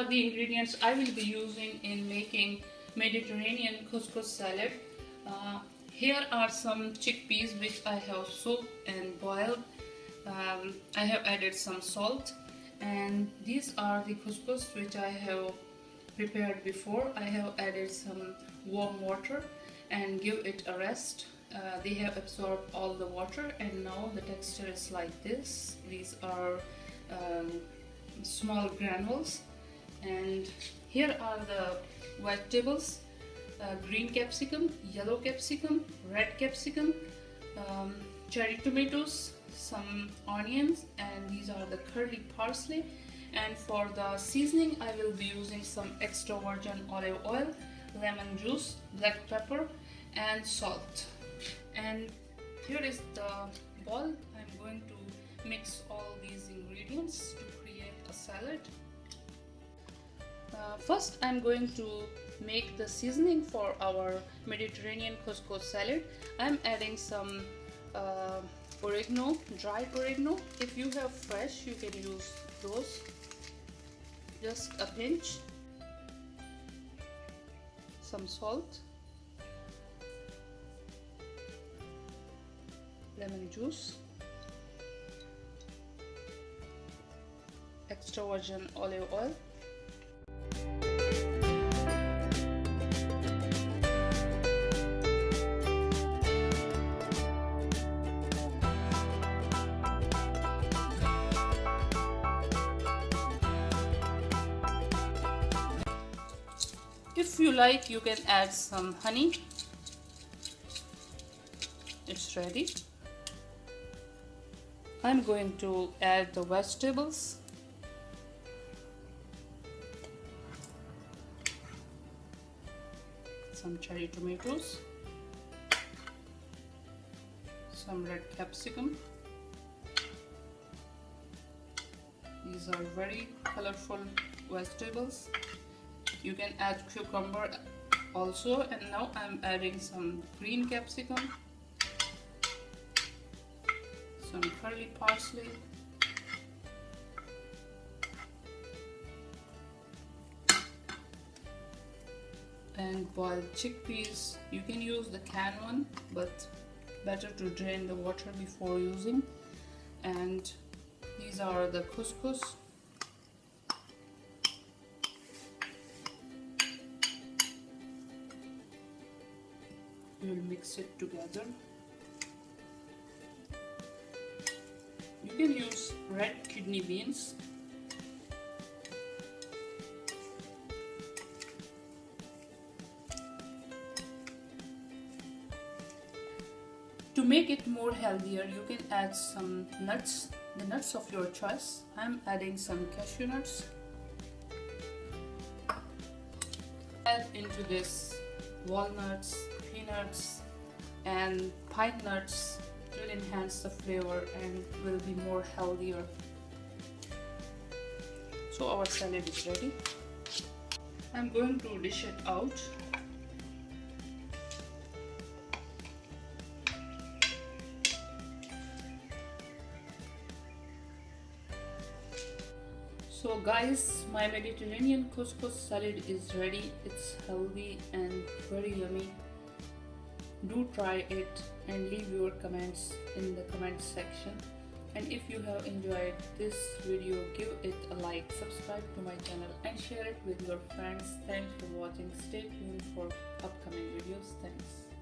are the ingredients I will be using in making Mediterranean couscous salad. Here are some chickpeas which I have soaked and boiled. I have added some salt, and these are the couscous which I have prepared before. I have added some warm water and give it a rest. They have absorbed all the water, and now the texture is like this. These are small granules. And here are the vegetables: green capsicum, yellow capsicum, red capsicum, cherry tomatoes, some onions, and these are the curly parsley. And for the seasoning, I will be using some extra virgin olive oil, lemon juice, black pepper, and salt. And here is the bowl. I'm going to mix all these ingredients to create a salad. First, I'm going to make the seasoning for our Mediterranean couscous salad. I'm adding some oregano, dried oregano. If you have fresh, you can use those. Just a pinch. Some salt, lemon juice, extra virgin olive oil, if you like, you can add some honey. It's ready. I'm going to add the vegetables. Some cherry tomatoes, some red capsicum. These are very colorful vegetables. You can add cucumber also. And now I'm adding some green capsicum, some curly parsley, and boiled chickpeas. You can use the canned one, but better to drain the water before using. And these are the couscous. We'll mix it together. You can use red kidney beans. To make it more healthier, you can add some nuts, the nuts of your choice. I'm adding some cashew nuts. Add into this walnuts, peanuts, and pine nuts. It will enhance the flavor and will be more healthier. So our salad is ready. I'm going to dish it out. So guys, my Mediterranean couscous salad is ready. It's healthy and very yummy. Do try it and leave your comments in the comment section. And if you have enjoyed this video, give it a like, subscribe to my channel, and share it with your friends. Thanks for watching. Stay tuned for upcoming videos. Thanks.